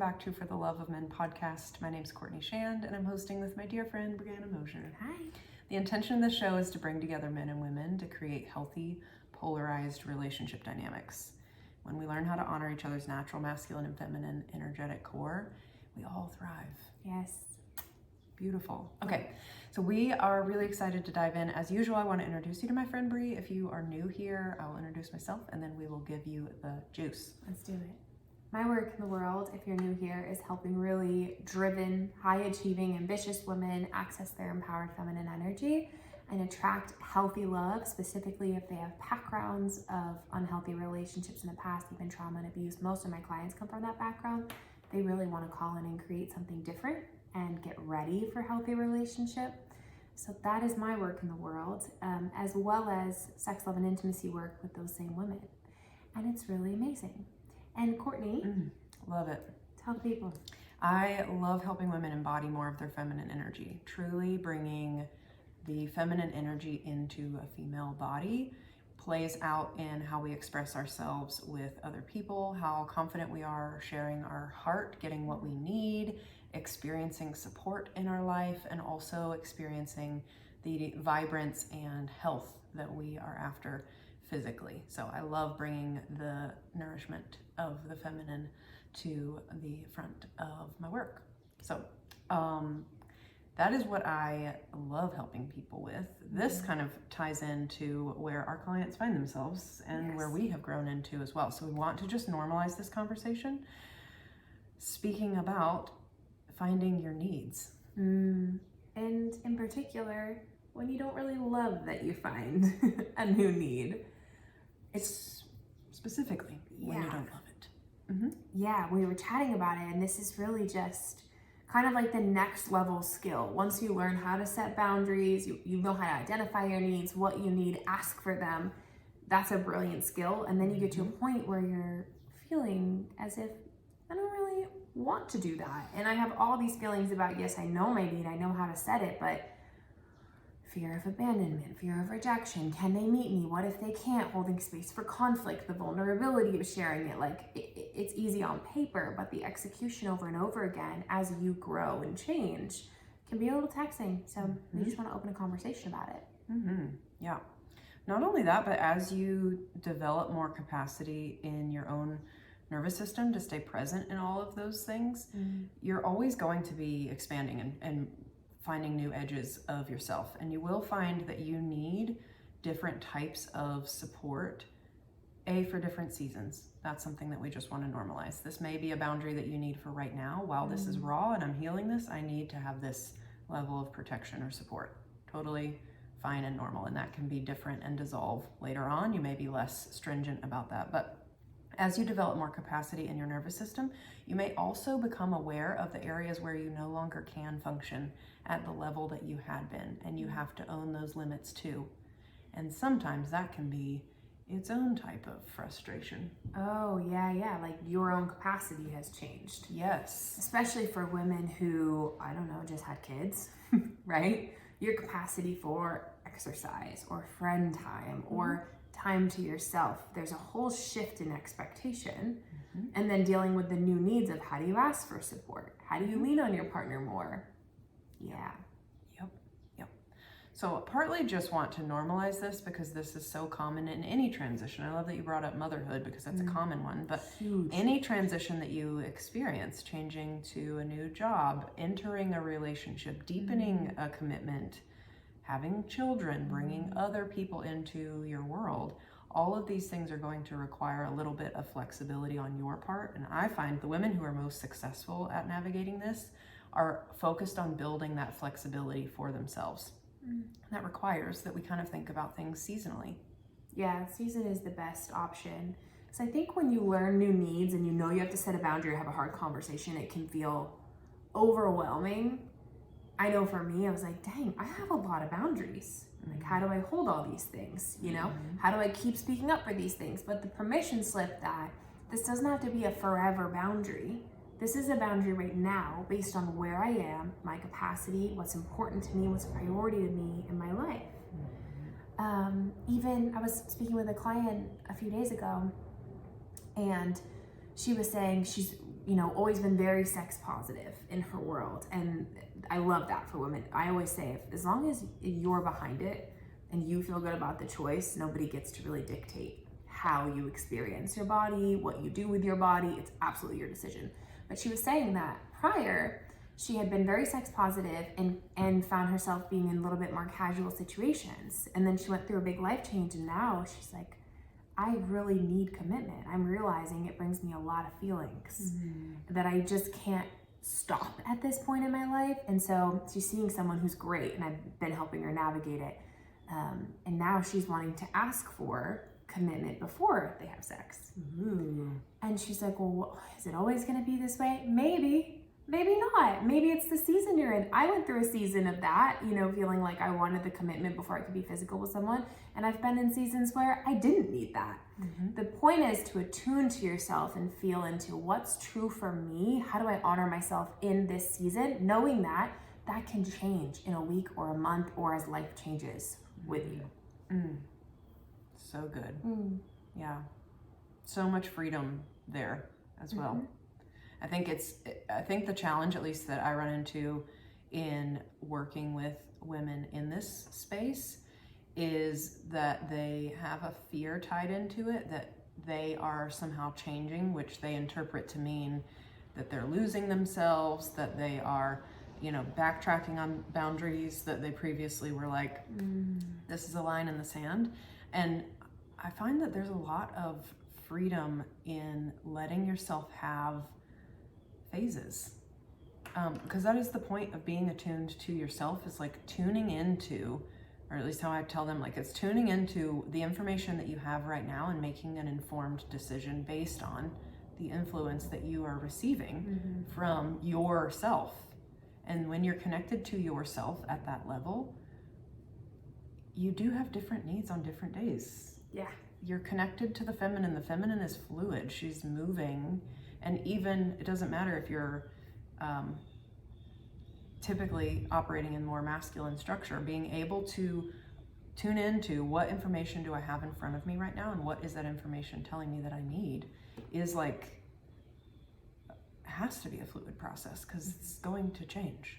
back to For the Love of Men podcast. My name's Courtney Shand, and I'm hosting with my dear friend, Brianna Mosier. Hi. The intention of this show is to bring together men and women to create healthy, polarized relationship dynamics. When we learn how to honor each other's natural masculine and feminine energetic core, we all thrive. Yes. Beautiful. Okay, so we are really excited to dive in. As usual, I want to introduce you to my friend Bri. If you are new here, I will introduce myself, and then we will give you the juice. Let's do it. My work in the world, if you're new here, is helping really driven, high-achieving, ambitious women access their empowered feminine energy and attract healthy love, specifically if they have backgrounds of unhealthy relationships in the past, even trauma and abuse. Most of my clients come from that background. They really want to call in and create something different and get ready for healthy relationship. So that is my work in the world, as well as sex, love, and intimacy work with those same women. And it's really amazing. And Courtney, Love it. tell the people. I love helping women embody more of their feminine energy, truly bringing the feminine energy into a female body plays out in how we express ourselves with other people, how confident we are sharing our heart, getting what we need, experiencing support in our life, and also experiencing the vibrance and health that we are after physically. So I love bringing the nourishment of the feminine to the front of my work. So that is what I love helping people with. This kind of ties into where our clients find themselves and where we have grown into as well. So we want to just normalize this conversation, speaking about finding your needs. And in particular, when you don't really love that you find a new need. It's specifically when you don't love it. Yeah, we were chatting about it, and this is really just kind of like the next level skill. Once you learn how to set boundaries, you know how to identify your needs, what you need, ask for them. That's a brilliant skill. And then you get to a point where you're feeling as if, I don't really want to do that. And I have all these feelings about, yes, I know my need, I know how to set it, but fear of abandonment, fear of rejection, can they meet me? What if they can't? Holding space for conflict, the vulnerability of sharing it. Like it's easy on paper, but the execution over and over again as you grow and change can be a little taxing. So we just want to open a conversation about it. Yeah. Not only that, but as you develop more capacity in your own nervous system to stay present in all of those things, you're always going to be expanding and finding new edges of yourself. And you will find that you need different types of support, for different seasons. That's something that we just want to normalize. This may be a boundary that you need for right now. While this is raw and I'm healing this, I need to have this level of protection or support. Totally fine and normal. And that can be different and dissolve later on. You may be less stringent about that. But as you develop more capacity in your nervous system, you may also become aware of the areas where you no longer can function at the level that you had been, and you have to own those limits too. And sometimes that can be its own type of frustration. Oh, yeah. Like your own capacity has changed. Yes. Especially for women who, I don't know, just had kids, right? Your capacity for exercise or friend time or time to yourself. There's a whole shift in expectation. And then dealing with the new needs of how do you ask for support? How do you lean on your partner more? Yeah. Yep. So partly just want to normalize this because this is so common in any transition. I love that you brought up motherhood because that's a common one, but Huge. Any transition that you experience, changing to a new job, entering a relationship, deepening a commitment, having children, bringing other people into your world, all of these things are going to require a little bit of flexibility on your part. And I find the women who are most successful at navigating this are focused on building that flexibility for themselves. That requires that we kind of think about things seasonally. Yeah, season is the best option. So I think when you learn new needs and you know you have to set a boundary or have a hard conversation, it can feel overwhelming. I know for me, I was like, dang, I have a lot of boundaries. Like, how do I hold all these things? You know, how do I keep speaking up for these things? But the permission slip that this doesn't have to be a forever boundary. This is a boundary right now based on where I am, my capacity, what's important to me, what's a priority to me in my life. Even I was speaking with a client a few days ago, and she was saying she's always been very sex positive in her world. And I love that for women. I always say, as long as you're behind it and you feel good about the choice, nobody gets to really dictate how you experience your body, what you do with your body. It's absolutely your decision. But she was saying that prior, she had been very sex positive and found herself being in a little bit more casual situations. And then she went through a big life change, and now she's like, I really need commitment. I'm realizing it brings me a lot of feelings that I just can't stop at this point in my life. And so she's seeing someone who's great, and I've been helping her navigate it. And now she's wanting to ask for commitment before they have sex. And she's like, well, is it always going to be this way? Maybe not. Maybe it's the season you're in. I went through a season of that, feeling like I wanted the commitment before I could be physical with someone. And I've been in seasons where I didn't need that. The point is to attune to yourself and feel into what's true for me. How do I honor myself in this season? Knowing that can change in a week or a month or as life changes with you. So good. Yeah. So much freedom there as well. I think the challenge, at least that I run into in working with women in this space, is that they have a fear tied into it that they are somehow changing, which they interpret to mean that they're losing themselves, that they are, backtracking on boundaries that they previously were like, this is a line in the sand. And I find that there's a lot of freedom in letting yourself have phases, because that is the point of being attuned to yourself, is like tuning into, or at least how I tell them, like, it's tuning into the information that you have right now and making an informed decision based on the influence that you are receiving from yourself. And when you're connected to yourself at that level, you do have different needs on different days. Yeah. You're connected to the feminine. The feminine is fluid. She's moving. And even, it doesn't matter if you're typically operating in more masculine structure, being able to tune into what information do I have in front of me right now and what is that information telling me that I need is like, has to be a fluid process, because it's going to change.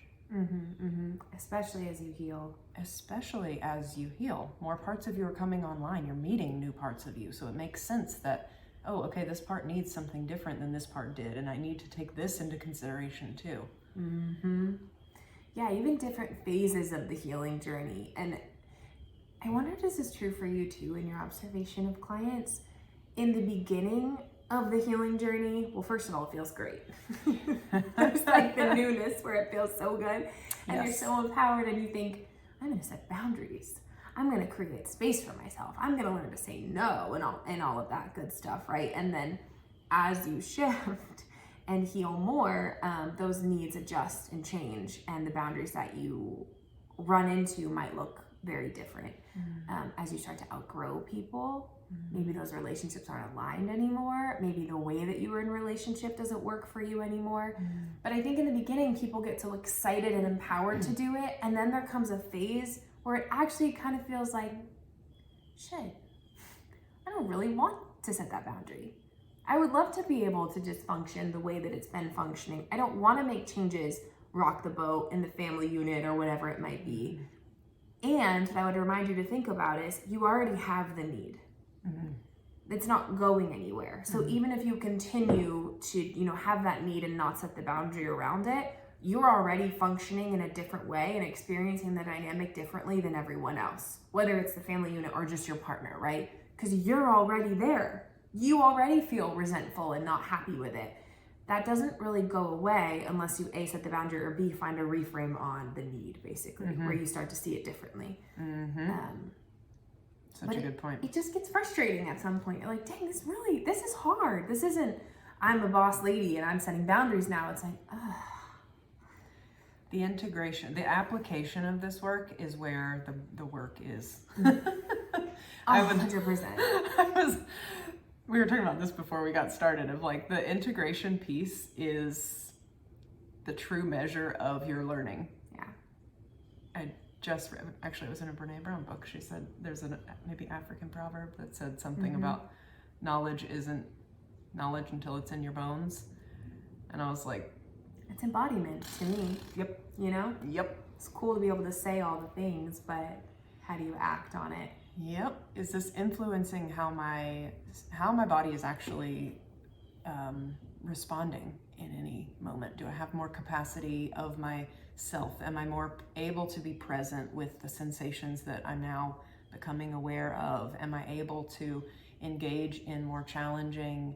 Especially as you heal. Especially as you heal. More parts of you are coming online. You're meeting new parts of you. So it makes sense that, oh, okay, this part needs something different than this part did, and I need to take this into consideration too. Yeah, even different phases of the healing journey. And I wonder if this is true for you too in your observation of clients. In the beginning of the healing journey, well, first of all, it feels great. There's like the newness where it feels so good, and you're so empowered, and you think, I'm going to set boundaries. I'm going to create space for myself. I'm going to learn to say no and all of that good stuff, right? And then as you shift and heal more, those needs adjust and change, and the boundaries that you run into might look very different. As you start to outgrow people, maybe those relationships aren't aligned anymore. Maybe the way that you were in a relationship doesn't work for you anymore. But I think in the beginning, people get so excited and empowered to do it, and then there comes a phase where it actually kind of feels like, shit, I don't really want to set that boundary. I would love to be able to just function the way that it's been functioning. I don't want to make changes, rock the boat in the family unit or whatever it might be. And what I would remind you to think about is you already have the need. It's not going anywhere. So even if you continue to, have that need and not set the boundary around it, you're already functioning in a different way and experiencing the dynamic differently than everyone else, whether it's the family unit or just your partner, right? Because you're already there. You already feel resentful and not happy with it. That doesn't really go away unless you A, set the boundary, or B, find a reframe on the need, basically, where you start to see it differently. Such a good point. It just gets frustrating at some point. You're like, dang, this is hard. This isn't, I'm a boss lady and I'm setting boundaries now. It's like, ugh. The integration, the application of this work is where the work is. 100%. We were talking about this before we got started, of like the integration piece is the true measure of your learning. Yeah. I just read, actually it was in a Brene Brown book. She said there's a maybe African proverb that said something about knowledge isn't knowledge until it's in your bones. And I was like, it's embodiment to me. yep. You know? Yep. It's cool to be able to say all the things, but how do you act on it? Yep. Is this influencing how my body is actually responding in any moment? Do I have more capacity of myself? Am I more able to be present with the sensations that I'm now becoming aware of? Am I able to engage in more challenging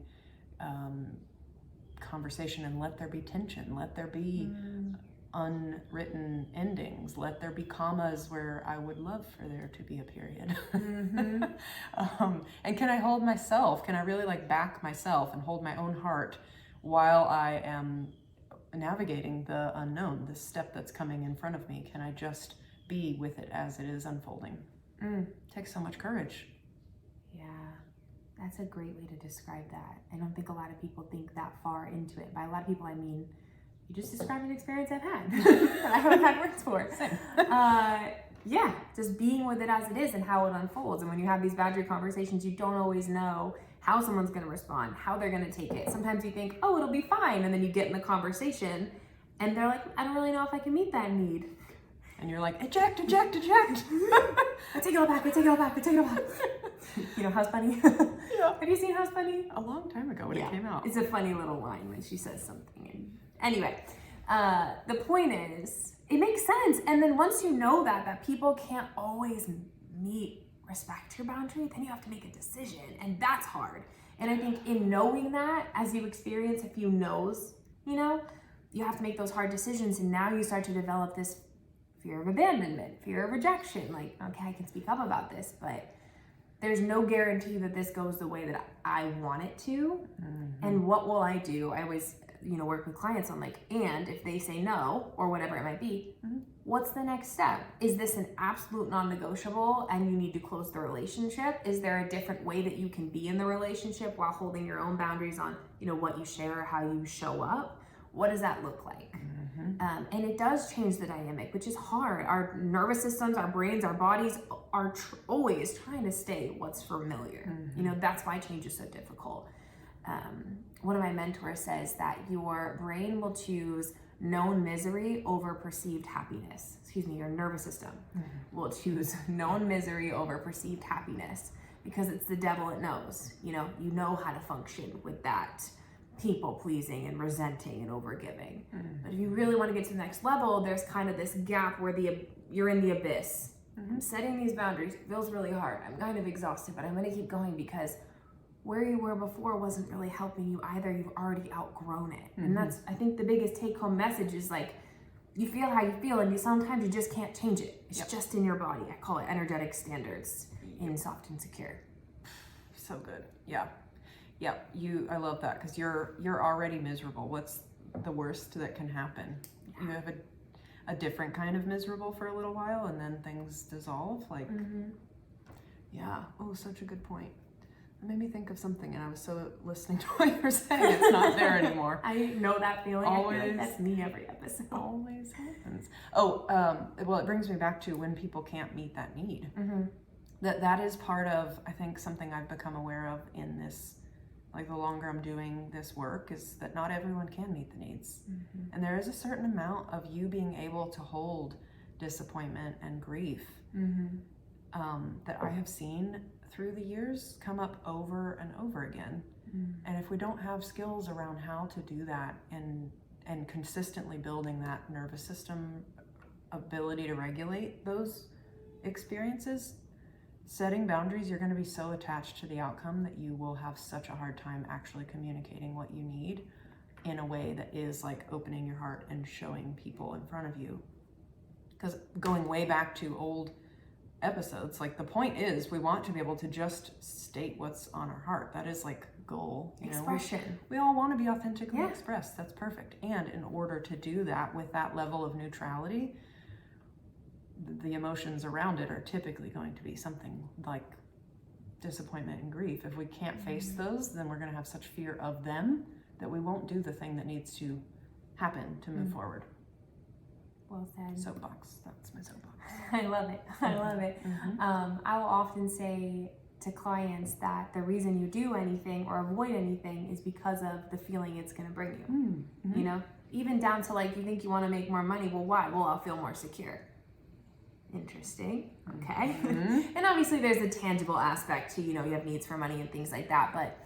conversation and let there be tension? Let there be unwritten endings. Let there be commas where I would love for there to be a period. And can I hold myself? Can I really like back myself and hold my own heart while I am navigating the unknown, this step that's coming in front of me? Can I just be with it as it is unfolding? Takes so much courage. Yeah, that's a great way to describe that. I don't think a lot of people think that far into it. By a lot of people, I mean, you just described an experience I've had that I haven't had words for. Yeah, just being with it as it is and how it unfolds. And when you have these boundary conversations, you don't always know how someone's going to respond, how they're going to take it. Sometimes you think, oh, it'll be fine. And then you get in the conversation and they're like, I don't really know if I can meet that need. And you're like, eject, eject, eject. I take it all back, I take it all back, I take it all back. You know, House Bunny? Yeah. Have you seen House Bunny? A long time ago when it came out. It's a funny little line when she says something. Anyway, the point is, it makes sense. And then once you know that people can't always respect your boundary, then you have to make a decision. And that's hard. And I think in knowing that, as you experience a few no's, you know, you have to make those hard decisions. And now you start to develop this fear of abandonment, fear of rejection. Like, okay, I can speak up about this, but there's no guarantee that this goes the way that I want it to. And what will I do? I always, work with clients on like, and if they say no, or whatever it might be, what's the next step? Is this an absolute non-negotiable and you need to close the relationship? Is there a different way that you can be in the relationship while holding your own boundaries on, what you share, how you show up? What does that look like? And it does change the dynamic, which is hard. Our nervous systems, our brains, our bodies are always trying to stay what's familiar. That's why change is so difficult. One of my mentors says that your brain will choose known misery over perceived happiness. Your nervous system will choose known misery over perceived happiness because it's the devil it knows. You know how to function with that people pleasing and resenting and overgiving. But if you really want to get to the next level, there's kind of this gap where you're in the abyss. I'm setting these boundaries. It feels really hard. I'm kind of exhausted, but I'm going to keep going because where you were before wasn't really helping you either. You've already outgrown it. And that's, I think, the biggest take-home message is like, you feel how you feel and sometimes you just can't change it. It's just in your body. I call it energetic standards in Soft and Secure. So good. Yeah. I love that because you're already miserable. What's the worst that can happen? You have a different kind of miserable for a little while and then things dissolve. Like, such a good point. It made me think of something and I was so listening to what you're saying. It's not there anymore. I know that feeling. Always. I feel like that's me every episode. Always happens. Well, it brings me back to when people can't meet that need. That is part of, I think, something I've become aware of in this, like the longer I'm doing this work, is that not everyone can meet the needs. And there is a certain amount of you being able to hold disappointment and grief that I have seen through the years come up over and over again. And if we don't have skills around how to do that and consistently building that nervous system ability to regulate those experiences, setting boundaries, you're going to be so attached to the outcome that you will have such a hard time actually communicating what you need in a way that is like opening your heart and showing people in front of you. Because going way back to old episodes, like the point is we want to be able to just state what's on our heart. That is like goal. Expression. We all want to be authentically expressed. That's perfect. And in order to do that with that level of neutrality, the emotions around it are typically going to be something like disappointment and grief. If we can't face those, then we're going to have such fear of them that we won't do the thing that needs to happen to move forward. Well said. Soapbox. That's my soapbox. I love it. I love it. I will often say to clients that the reason you do anything or avoid anything is because of the feeling it's going to bring you. Mm-hmm. You know, even down to like, you think you want to make more money. Well, why? Well, I'll feel more secure. Interesting. Okay. Mm-hmm. And obviously there's a tangible aspect to, you know, you have needs for money and things like that. But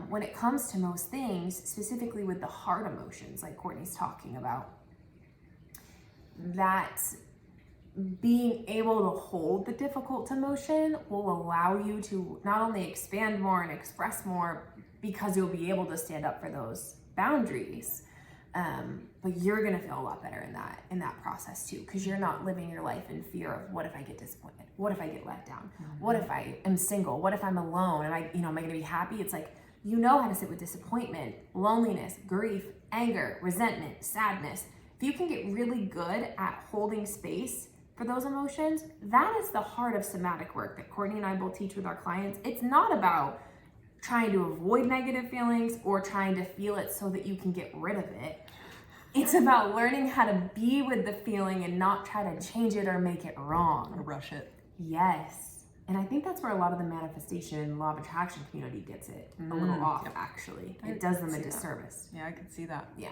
when it comes to most things, specifically with the hard emotions, like Courtney's talking about, that being able to hold the difficult emotion will allow you to not only expand more and express more, because you'll be able to stand up for those boundaries, but you're gonna feel a lot better in that process too, because you're not living your life in fear of, what if I get disappointed? What if I get let down? Mm-hmm. What if I am single? What if I'm alone? Am I gonna be happy? It's like, you know how to sit with disappointment, loneliness, grief, anger, resentment, sadness. If you can get really good at holding space for those emotions, that is the heart of somatic work that Courtney and I both teach with our clients. It's not about trying to avoid negative feelings or trying to feel it so that you can get rid of it. It's about learning how to be with the feeling and not try to change it or make it wrong. Or rush it. Yes. And I think that's where a lot of the manifestation and law of attraction community gets it a little off, actually. It does them a disservice. Yeah, I can see that. Yeah.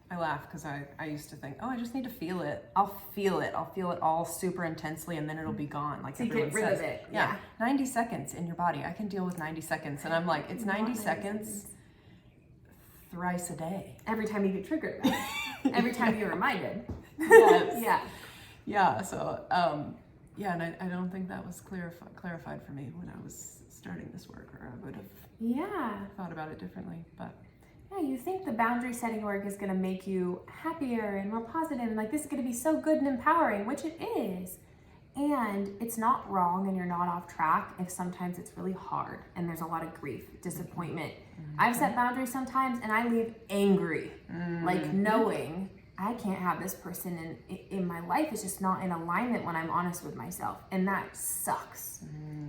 I laugh because I used to think, oh, I just need to feel it. I'll feel it all super intensely, and then it'll be gone. Like So you everyone get rid says. of it. Yeah. 90 seconds in your body. I can deal with 90 seconds. And I'm like, it's 90 seconds thrice a day. Every time you get triggered. Every time you're reminded. Yes. Yeah. Yeah. So, yeah, and I don't think that was clarified for me when I was starting this work, or I would have thought about it differently. But yeah, you think the boundary setting work is going to make you happier and more positive, and like, this is going to be so good and empowering, which it is. And it's not wrong, and you're not off track if sometimes it's really hard and there's a lot of grief, disappointment. Mm-hmm. I've set boundaries sometimes and I leave angry, like knowing I can't have this person in my life. It's just not in alignment when I'm honest with myself. And that sucks.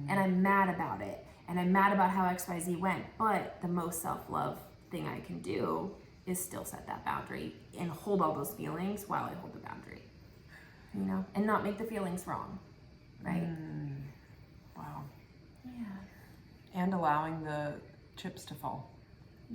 And I'm mad about it. And I'm mad about how XYZ went. But the most self-love thing I can do is still set that boundary and hold all those feelings while I hold the boundary, you know, and not make the feelings wrong, right? Wow. Yeah. And allowing the chips to fall.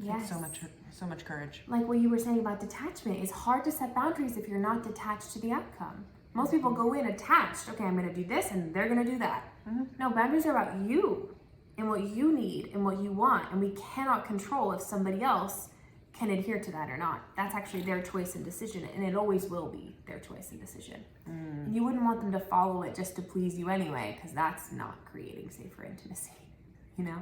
Yes. Takes so much courage. Like what you were saying about detachment, it's hard to set boundaries if you're not detached to the outcome. Most people go in attached. Okay, I'm going to do this and they're going to do that. No, boundaries are about you and what you need and what you want. And we cannot control if somebody else can adhere to that or not. That's actually their choice and decision. And it always will be their choice and decision. And you wouldn't want them to follow it just to please you anyway, because that's not creating safer intimacy, you know?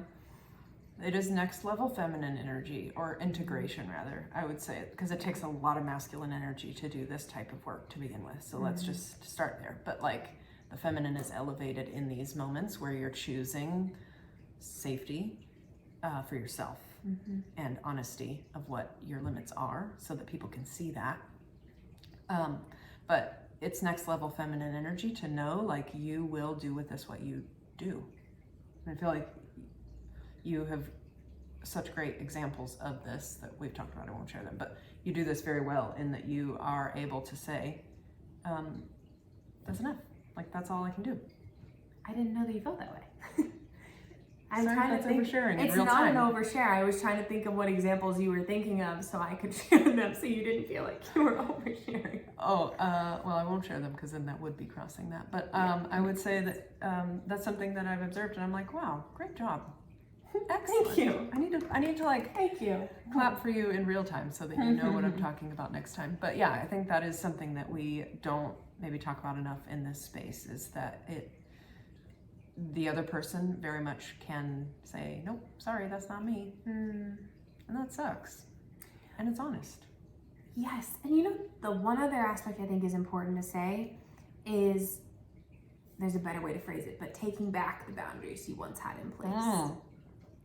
It is next level feminine energy, or integration rather, I would say, because it takes a lot of masculine energy to do this type of work to begin with. So let's just start there. But like, the feminine is elevated in these moments where you're choosing safety for yourself and honesty of what your limits are, so that people can see that. But it's next level feminine energy to know, like, you will do with this what you do. And I feel like you have such great examples of this that we've talked about. I won't share them, but you do this very well in that you are able to say, that's enough. Like, that's all I can do. I didn't know that you felt that way. I'm Sorry, trying to that's think. oversharing in It's real not time. an overshare. I was trying to think of what examples you were thinking of so I could share them so you didn't feel like you were oversharing. Oh, well, I won't share them because then that would be crossing that. But I would say that that's something that I've observed, and I'm like, wow, great job. Excellent. Thank you. I need to like Thank you. clap for you in real time so that you know what I'm talking about next time. But yeah, I think that is something that we don't maybe talk about enough in this space, is that the other person very much can say, nope, sorry, that's not me. And that sucks. And it's honest. Yes. And you know, the one other aspect I think is important to say is, there's a better way to phrase it, but taking back the boundaries you once had in place.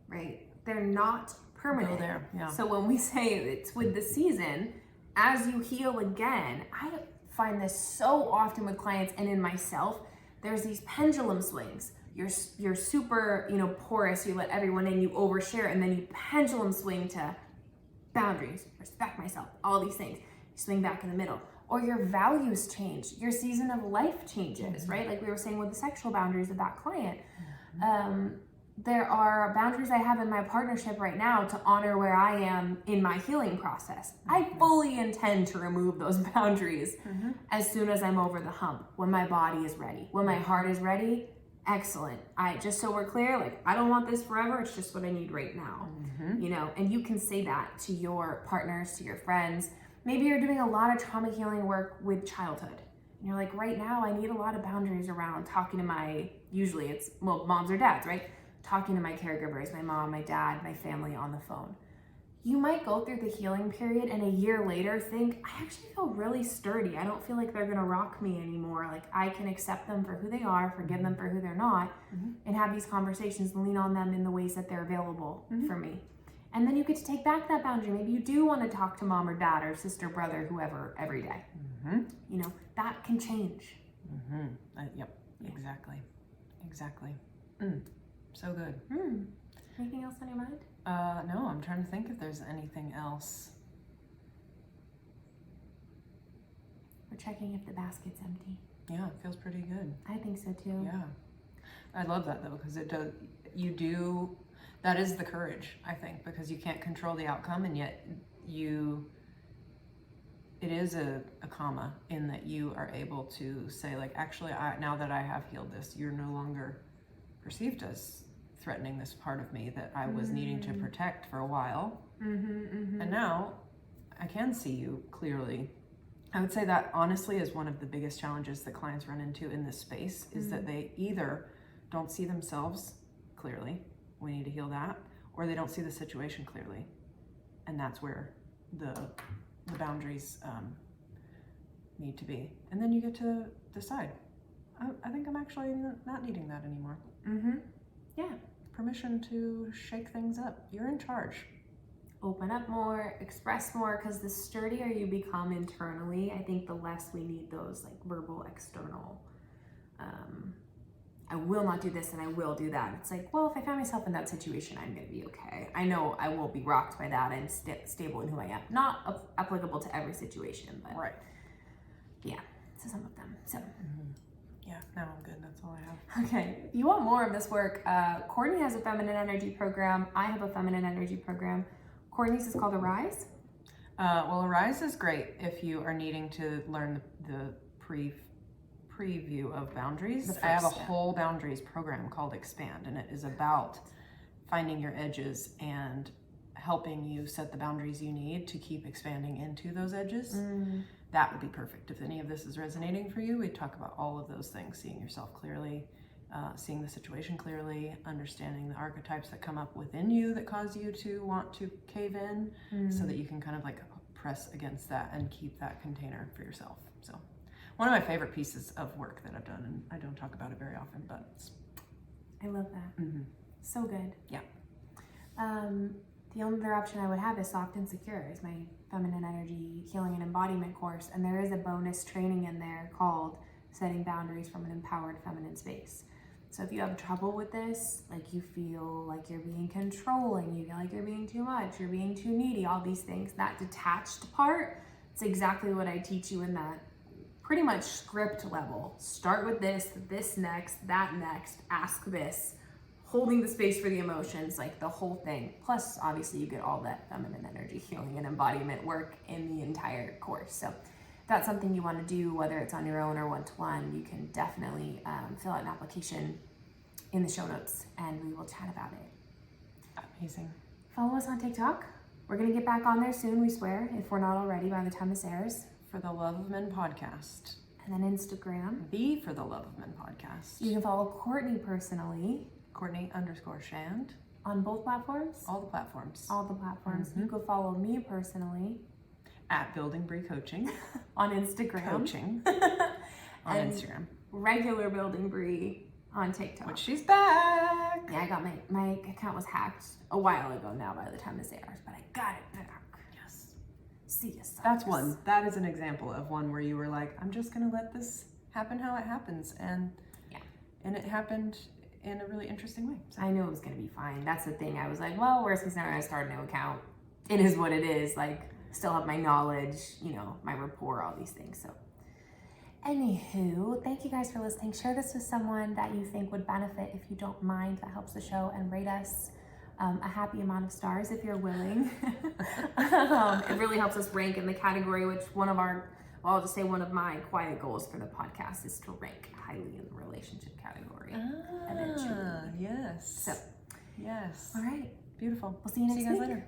Right? They're not permanent. Go there, yeah. So when we say it's with the season, as you heal again, I find this so often with clients and in myself, there's these pendulum swings. You're super, porous, you let everyone in, you overshare, and then you pendulum swing to boundaries, respect myself, all these things. You swing back in the middle. Or your values change, your season of life changes, right? Like we were saying with the sexual boundaries of that client. there are boundaries I have in my partnership right now to honor where I am in my healing process. I fully intend to remove those boundaries as soon as I'm over the hump, when my body is ready, when my heart is ready. Excellent. Just so we're clear, like, I don't want this forever. It's just what I need right now, you know, and you can say that to your partners, to your friends. Maybe you're doing a lot of trauma healing work with childhood. And you're like, right now, I need a lot of boundaries around talking to usually it's, moms or dads, right? Talking to my caregivers, my mom, my dad, my family on the phone. You might go through the healing period and a year later think, I actually feel really sturdy. I don't feel like they're gonna rock me anymore. Like, I can accept them for who they are, forgive them for who they're not, and have these conversations and lean on them in the ways that they're available for me. And then you get to take back that boundary. Maybe you do want to talk to mom or dad or sister, brother, whoever every day. You know, that can change. Yep, exactly. So good. Anything else on your mind? No, I'm trying to think if there's anything else. We're checking if the basket's empty. Yeah, it feels pretty good. I think so too. Yeah. I love that though, because that is the courage, I think, because you can't control the outcome, and yet it is a comma in that you are able to say, like, actually, now that I have healed this, you're no longer perceived as threatening this part of me that I was needing to protect for a while. And now I can see you clearly. I would say that honestly is one of the biggest challenges that clients run into in this space, is that they either don't see themselves clearly, we need to heal that, or they don't see the situation clearly. And that's where the boundaries need to be. And then you get to decide, I think I'm actually not needing that anymore. Yeah. Permission to shake things up. You're in charge. Open up more, express more, because the sturdier you become internally, I think the less we need those like verbal external, I will not do this and I will do that. It's like, well, if I find myself in that situation, I'm going to be okay. I know I won't be rocked by that. I'm stable in who I am. Not applicable to every situation, but right. Yeah, to some of them. So. Yeah, no, I'm good. That's all I have. Okay, if you want more of this work, Courtney has a feminine energy program. I have a feminine energy program. Courtney's is called Arise. Well, Arise is great if you are needing to learn the preview of boundaries. I have a whole boundaries program called Expand, and it is about finding your edges and helping you set the boundaries you need to keep expanding into those edges. That would be perfect. If any of this is resonating for you, we talk about all of those things: seeing yourself clearly, seeing the situation clearly, understanding the archetypes that come up within you that cause you to want to cave in, so that you can kind of like press against that and keep that container for yourself. So one of my favorite pieces of work that I've done, and I don't talk about it very often, but I love that. So good. Yeah. The only other option I would have is Soft and Secure, is my feminine energy healing and embodiment course, and there is a bonus training in there called Setting Boundaries from an Empowered Feminine Space. So if you have trouble with this, like you feel like you're being controlling, you feel like you're being too much, you're being too needy, all these things, that detached part, it's exactly what I teach you in that pretty much script level. Start with this next, that next, ask this, holding the space for the emotions, like the whole thing. Plus, obviously, you get all that feminine energy healing and embodiment work in the entire course. So if that's something you want to do, whether it's on your own or one-to-one, you can definitely fill out an application in the show notes, and we will chat about it. Amazing. Follow us on TikTok. We're going to get back on there soon, we swear, if we're not already by the time this airs. For the Love of Men podcast. And then Instagram. The For the Love of Men podcast. You can follow Courtney personally. Courtney_Shand. On both platforms? All the platforms. All the platforms. You can follow me personally. At Building Bree Coaching. On Instagram. Coaching. On Instagram. Regular Building Bree on TikTok. Which she's back. Yeah, I got my account was hacked a while ago now by the time this airs, but I got it back. Yes. See you. That's one. That is an example of one where you were like, I'm just gonna let this happen how it happens, and it happened in a really interesting way. So I knew it was gonna be fine. That's the thing. I was like, well, worst case scenario, I start a new account. It is what it is. Like, still have my knowledge, my rapport, all these things. So Anywho, thank you guys for listening. Share this with someone that you think would benefit if you don't mind. That helps the show. And rate us a happy amount of stars if you're willing. It really helps us rank in the category, which I'll just say one of my quiet goals for the podcast is to rank highly in the relationship category eventually. Yes. So, yes. all right. Beautiful. We'll see you next See you guys week. later.